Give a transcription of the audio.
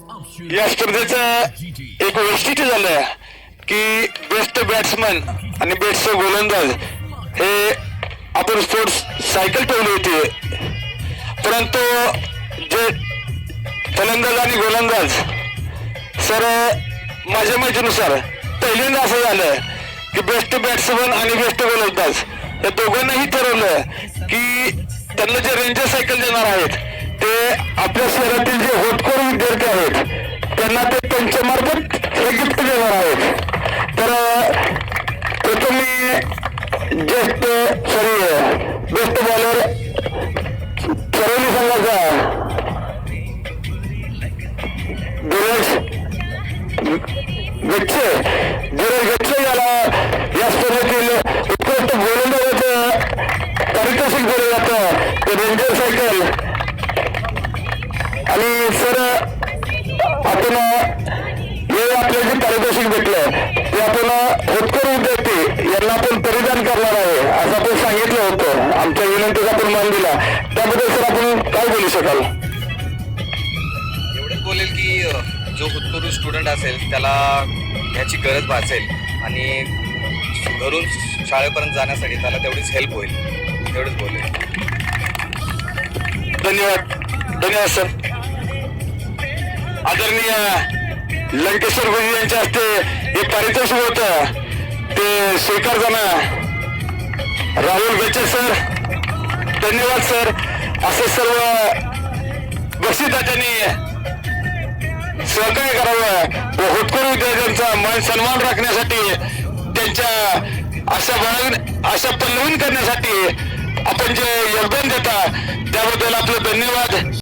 या स्पर्धेचं एक वैशिष्ट्य झालं की बेस्ट बॅट्समन आणि बेस्ट गोलंदाज हे आपण स्पोर्ट्स सायकल ठेवली होती, परंतु जे फलंदाज आणि गोलंदाज सर माझ्या माहितीनुसार पहिल्यांदा असं झालं की बेस्ट बॅट्समन आणि बेस्ट गोलंदाज या दोघांनाही ठरवलं की त्यांना जे रेंजर सायकल देणार आहेत ते आपल्या शहरातील जे होतकरू विद्यार्थी आहेत त्यांना ते त्यांच्या मार्फत हे गिफ्ट देणार आहेत. तर प्रथम मी बेस्ट बॉलर चरवली संघाचा धीरज गच्चे याला या स्पर्धेतील उत्कृष्ट गोलंदाजाचं पारितोषिक दिलं जातं ते रेंजर सायकल. आणि सर आपण हे आपल्याला जे पारितोषिक भेटलं ते आपण होतकरू विद्यार्थी यांना आपण परिधान करणार आहे असं आपण सांगितलं होतं. आमच्या विनंतीचा आपण मान दिला, त्याबद्दल सर आपण काय बोलू शकाल? एवढंच बोलेल की जो होतकरू स्टुडंट असेल त्याला ह्याची गरज भासेल आणि घरून शाळेपर्यंत जाण्यासाठी त्याला तेवढीच हेल्प होईल, एवढंच बोलेल. धन्यवाद सर. आदरणीय लंकेश्वर गुरुजी यांच्या हस्ते हे पारितोषिक होतं ते स्वीकारताना राहुल बेचे सर, धन्यवाद सर. असे सर्व बक्षीसदात्यांनी सहकार्य करावं व होतकरू विद्यार्थ्यांचा मान सन्मान राखण्यासाठी त्यांच्या आशा पल्लवीन करण्यासाठी आपण जे योगदान देता त्याबद्दल आपलं धन्यवाद.